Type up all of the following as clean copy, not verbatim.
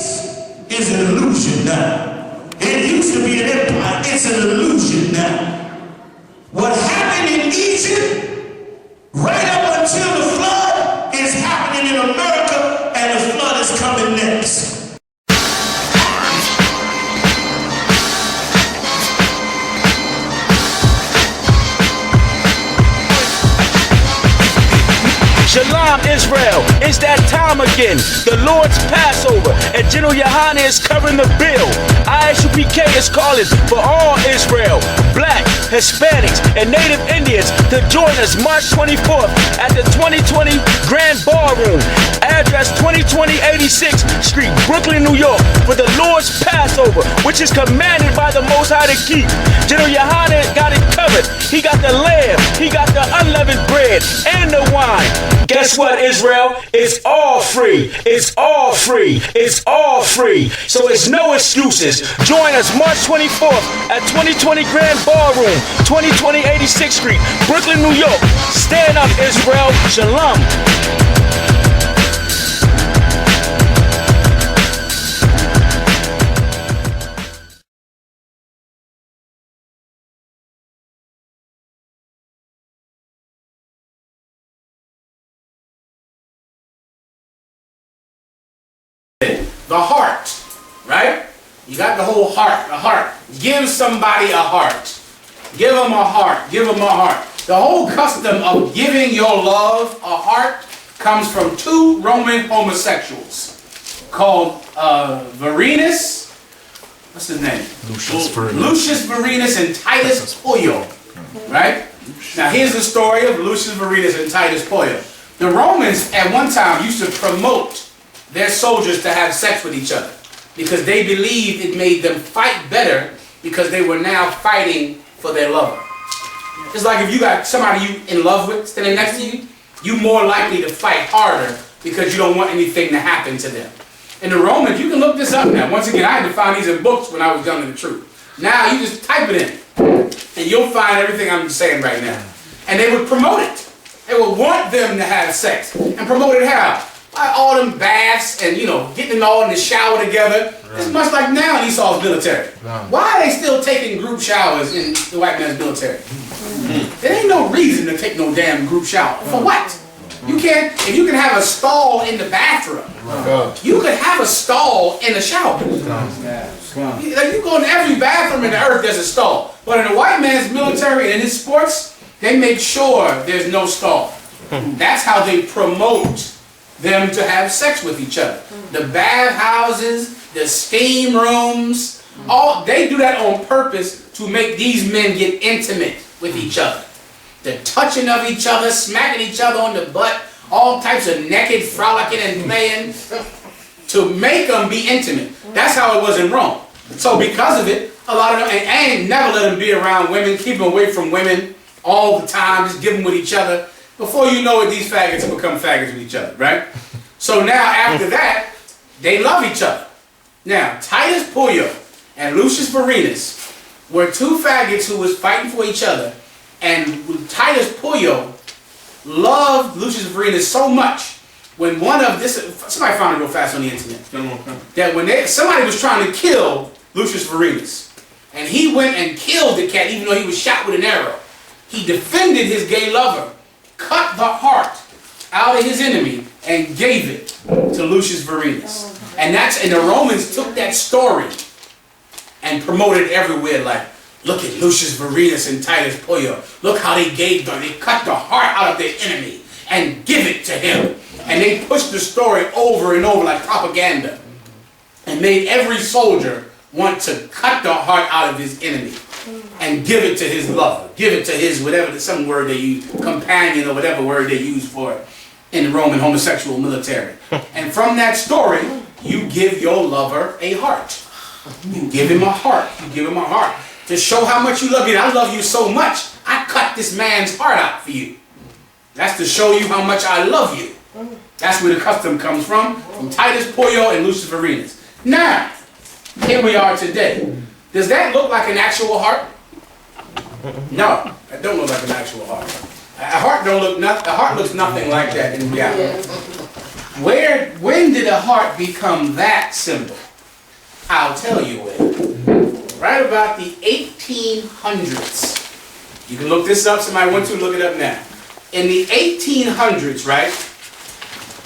place is an illusion now. It used to be an empire. It's an illusion now. What happened in Egypt, right up until the flood, is happening in America, and the flood is coming next. Shalom, Israel, it's that time again. The Lord's Passover, and General Yahanna is covering the bill. I.S.U.P.K is calling for all Israel, Black, Hispanics, and Native Indians to join us March 24th at the 2020 Grand Ballroom, address 2020 86th Street, Brooklyn, New York, for the Lord's Passover, which is commanded by the Most High to keep. General Yahanna got it covered. He got the lamb, he got the unleavened bread, and the wine. Guess what, Israel? It's all free. It's all free. It's all free. So it's no excuses. Join us March 24th at 2020 Grand Ballroom, 2020 86th Street, Brooklyn, New York. Stand up, Israel. Shalom. The heart, right? You got the whole heart, a heart. Give somebody a heart. Give them a heart. Give them a heart. The whole custom of giving your love a heart comes from two Roman homosexuals called Varenus, what's his name? Lucius Varenus and Titus Polio, right? Now here's the story of Lucius Varenus and Titus Polio. The Romans at one time used to promote their soldiers to have sex with each other because they believed it made them fight better because they were now fighting for their lover. It's like if you got somebody you in love with standing next to you, you're more likely to fight harder because you don't want anything to happen to them. And the Romans, you can look this up now. Once again, I had to find these in books when I was young in the truth. Now you just type it in and you'll find everything I'm saying right now. And they would promote it. They would want them to have sex and promote it how? All them baths and, you know, getting all in the shower together. Right. It's much like now in Esau's military. Right. Why are they still taking group showers in the white man's military? There ain't no reason to take no damn group shower. For what? You can't, if you can have a stall in the bathroom, you could have a stall in the shower. Like you go in every bathroom in the earth, there's a stall. But in the white man's military and in his sports, they make sure there's no stall. That's how they promote them to have sex with each other. The bathhouses, the steam rooms, all they do that on purpose to make these men get intimate with each other. The touching of each other, smacking each other on the butt, all types of naked frolicking and playing to make them be intimate. That's how it was in Rome. So because of it, a lot of them, and never let them be around women, keep them away from women all the time, just give them with each other. Before you know it, these faggots have become faggots with each other, right? So now, after that, they love each other. Now, Titus Polio and Lucius Varenus were two faggots who was fighting for each other, and Titus Polio loved Lucius Varenus so much, when one of this, somebody found it real fast on the internet, that when somebody was trying to kill Lucius Varenus, and he went and killed the cat, even though he was shot with an arrow, he defended his gay lover, cut the heart out of his enemy and gave it to Lucius Varenus. And the Romans took that story and promoted everywhere like, look at Lucius Varenus and Titus Polio. Look how they cut the heart out of their enemy and give it to him. And they pushed the story over and over like propaganda and made every soldier want to cut the heart out of his enemy and give it to his lover, give it to his whatever, some word they use, companion or whatever word they use for it in the Roman homosexual military. And from that story, you give your lover a heart. You give him a heart. You give him a heart to show how much you love him. I love you so much, I cut this man's heart out for you. That's to show you how much I love you. That's where the custom comes from Titus Polio and Lucius Varenus. Now, here we are today. Does that look like an actual heart? No, that don't look like an actual heart. A heart don't look a heart looks nothing like that in reality. When did a heart become that symbol? I'll tell you when. Right about the 1800s. You can look this up. Somebody wants to look it up now. In the 1800s, right?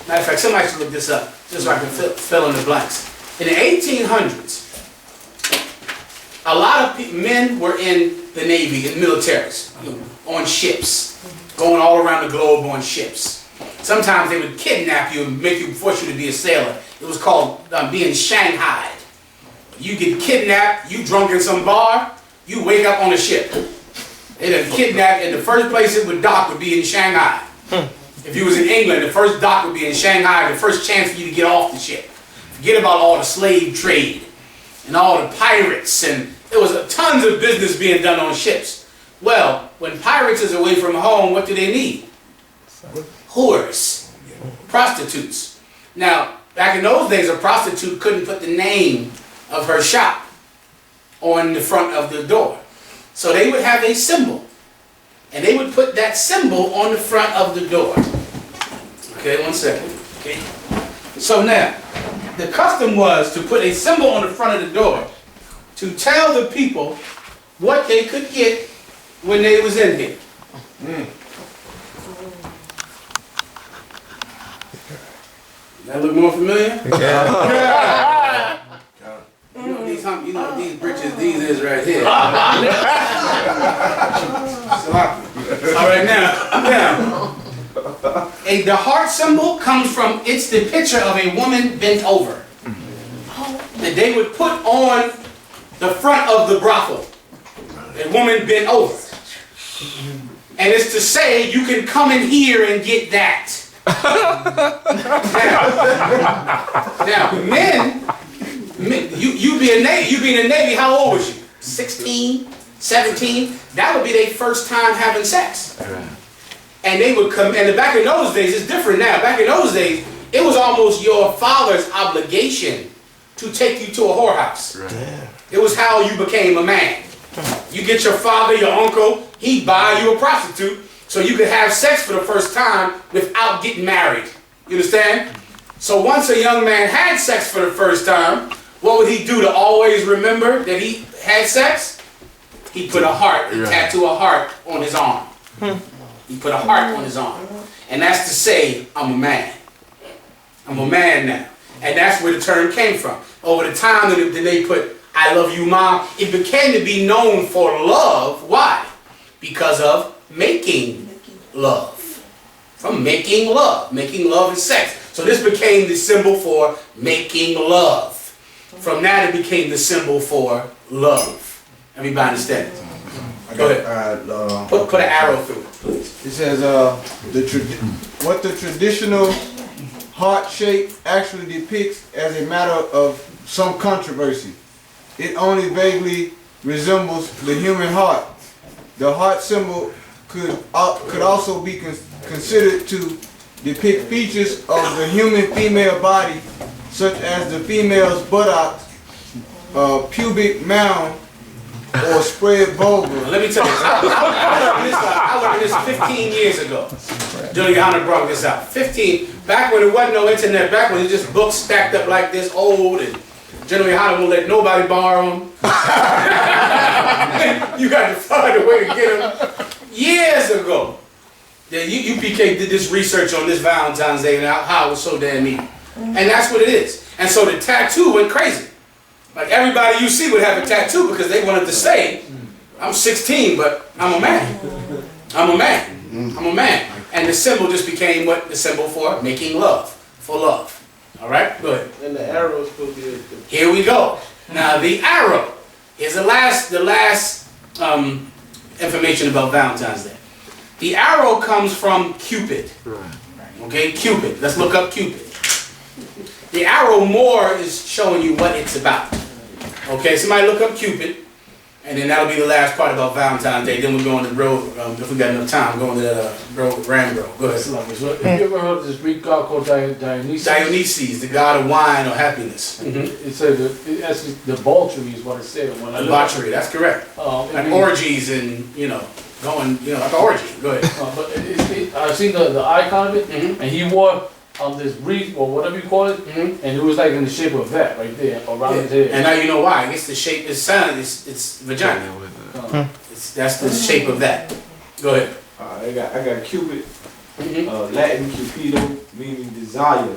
Matter of fact, somebody should look this up just so I can fill in the blanks. In the 1800s, a lot of men were in the Navy, in militaries, on ships, going all around the globe on ships. Sometimes they would kidnap you and force you to be a sailor. It was called being shanghaied. You get kidnapped, you drunk in some bar, you wake up on a ship. They'd have kidnapped, and the first place it would dock would be in Shanghai. If you was in England, the first dock would be in Shanghai, the first chance for you to get off the ship. Forget about all the slave trade and all the pirates, and there was tons of business being done on ships. Well, when pirates is away from home, what do they need? Whores, prostitutes. Now, back in those days, a prostitute couldn't put the name of her shop on the front of the door. So they would have a symbol, and they would put that symbol on the front of the door. Okay, one second. Okay. So now, the custom was to put a symbol on the front of the door to tell the people what they could get when they was in here. That look more familiar? Yeah. You know these britches, these is right here. All right, now, the heart symbol comes from, it's the picture of a woman bent over. That they would put on the front of the brothel. A woman bent over. And it's to say, you can come in here and get that. Now, men, you be in the Navy, how old was you? 16, 17? That would be their first time having sex. And they would come, and back in those days, it's different now. Back in those days, it was almost your father's obligation to take you to a whorehouse. It was how you became a man. You get your father, your uncle, he'd buy you a prostitute so you could have sex for the first time without getting married. You understand? So once a young man had sex for the first time, what would he do to always remember that he had sex? He put a heart, he tattooed a heart on his arm. He put a heart on his arm. And that's to say, I'm a man. I'm a man now. And that's where the term came from. Over the time that they put, I love you, Mom, it became to be known for love. Why? Because of making love. From making love. Making love and sex. So this became the symbol for making love. From that it became the symbol for love. Everybody understand? Go ahead. Put an arrow through it, please. It says what the traditional heart shape actually depicts as a matter of some controversy. It only vaguely resembles the human heart. The heart symbol could also be considered to depict features of the human female body, such as the female's buttocks, pubic mound, or spread vulva. Let me tell you, I learned this 15 years ago. YAHANNA brought this out. 15, back when there wasn't no internet, back when it just books stacked up like this, old, and YAHANNA won't let nobody borrow them. You got to find a way to get them. Years ago, the UPK did this research on this Valentine's Day and how it was so damn evil. And that's what it is. And so the tattoo went crazy. Like everybody you see would have a tattoo because they wanted to say, I'm 16, but I'm a man. I'm a man. I'm a man. And the symbol just became what? The symbol for making love. For love. All right? Go ahead. And the arrow is supposed to be... Here we go. Now the arrow is the last information about Valentine's Day. The arrow comes from Cupid. Okay, Cupid. Let's look up Cupid. The arrow more is showing you what it's about. Okay, somebody look up Cupid, and then that'll be the last part about Valentine's Day. Then we're going to the road, if we got enough time, going to that Rambo. Go ahead. So, have you ever heard of this Greek god called Dionysus? Dionysus, the god of wine or happiness. It said debauchery is what it said. Debauchery, that's correct. Like orgies and, going, like an orgy. Go ahead. But I've seen the icon of it, and he wore this wreath or whatever you call it, and it was like in the shape of that right there around his head. And now you know why. It's the shape. It's son. It's vagina. That's the shape of that. Go ahead. I got Cupid, Latin Cupido, meaning desire.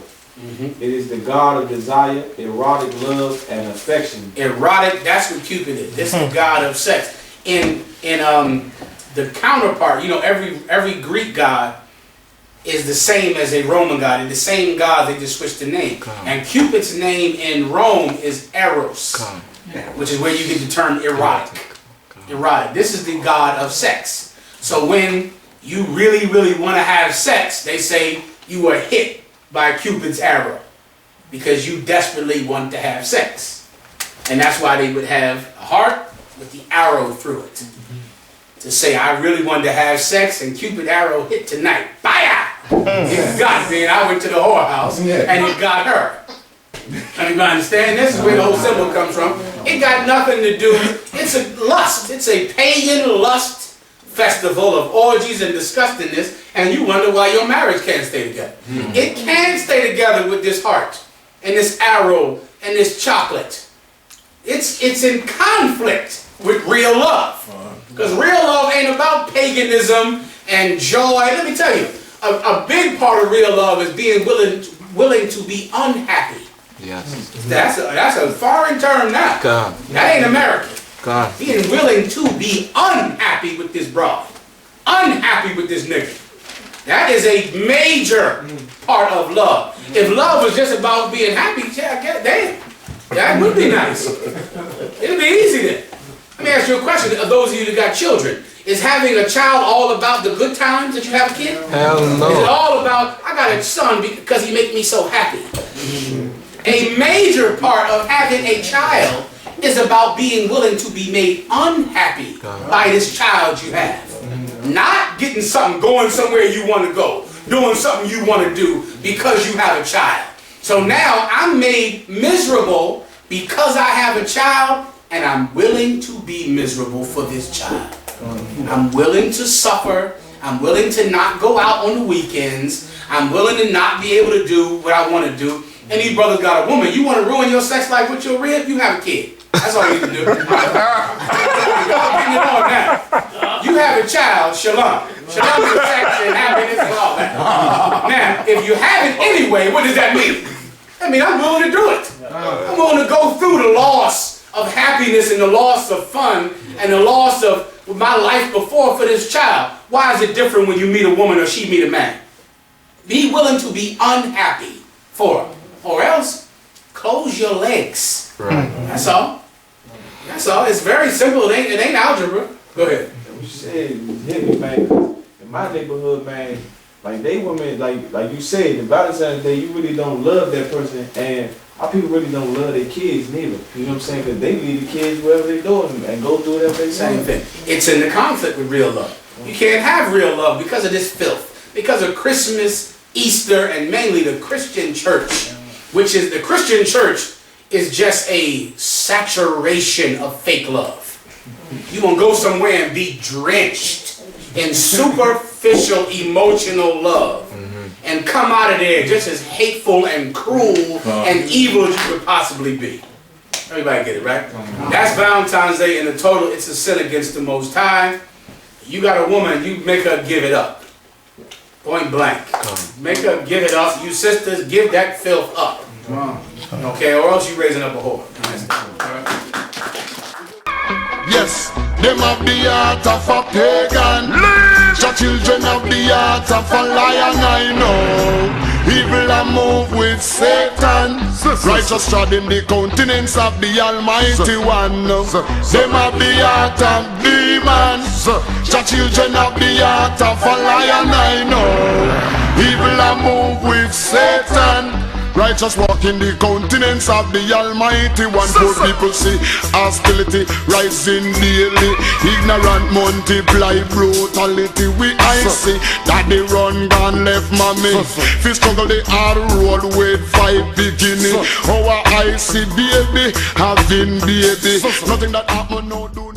It is the god of desire, erotic love, and affection. Erotic. That's what Cupid is. This is the god of sex. In the counterpart, you know, every Greek god is the same as a Roman god. And the same god, they just switched the name. And Cupid's name in Rome is Eros, which is where you get the term erotic. Erotic. This is the god of sex. So when you really, really want to have sex, they say you were hit by Cupid's arrow because you desperately want to have sex. And that's why they would have a heart with the arrow through it. To say, I really wanted to have sex and Cupid arrow hit tonight. Fire! It got me and I went to the whorehouse and it got her. Anybody understand? This is where the whole symbol comes from. It got nothing to do. It's a lust. It's a pagan lust festival of orgies and disgustingness, and you wonder why your marriage can't stay together. It can stay together with this heart and this arrow and this chocolate. It's in conflict with real love. Because real love ain't about paganism and joy. Let me tell you, a big part of real love is being willing to be unhappy. Yes. That's a foreign term now. God. That ain't American. God. Being willing to be unhappy with this broad. Unhappy with this nigga. That is a major part of love. If love was just about being happy, yeah, I get it. Damn. That would be nice. It'd be easy then. Let me ask you a question. Of those of you that got children, is having a child all about the good times that you have a kid? Hell no. Is it all about, I got a son because he makes me so happy? A major part of having a child is about being willing to be made unhappy by this child you have. Not getting something, going somewhere you want to go, doing something you want to do because you have a child. So now I'm made miserable because I have a child, and I'm willing to be miserable for this child. I'm willing to suffer. I'm willing to not go out on the weekends. I'm willing to not be able to do what I want to do. And these brothers got a woman. You want to ruin your sex life with your rib? You have a kid. That's all you can do. Y'all getting it on now. You have a child, shalom. Shalom is sex and happiness and all that. Now, if you have it anyway, what does that mean? That means I'm willing to do it. I'm willing to go through the loss of happiness and the loss of fun and the loss of my life before for this child. Why is it different when you meet a woman or she meet a man? Be willing to be unhappy for her. Or else, close your legs. Right. That's all. That's all. It's very simple. It ain't algebra. Go ahead. You said hit me, man. 'Cause in my neighborhood, man, like they women, like you said, the Valentine's Day, you really don't love that person, and our people really don't love their kids neither. You know what I'm saying? Because they leave the kids wherever they're doing and go do whatever they Same want. thing. It's in the conflict with real love. You can't have real love because of this filth. Because of Christmas, Easter, and mainly the Christian church, which is the Christian church is just a saturation of fake love. You want to go somewhere and be drenched in superficial emotional love and come out of there just as hateful and cruel and evil as you could possibly be. Everybody get it, right? That's Valentine's Day in the total. It's a sin against the Most High. You got a woman, you make her give it up. Point blank. Make her give it up. You sisters, give that filth up. Okay, or else you raising up a whore. Yes, them have the heart of a pagan. The children have the heart of a lion, I know. Evil and move with Satan. Righteous trod in the countenance of the Almighty One. Them have the heart of demons. The children have the heart of a lion, I know. Evil and move with Satan. Righteous walk in the countenance of the Almighty One. Poor people see hostility rising daily. Ignorant multiply brutality. I see that they run gone left mommy. Fi struggle the hard road with 5 beginning. Our I see baby having baby. Nothing that happen no do.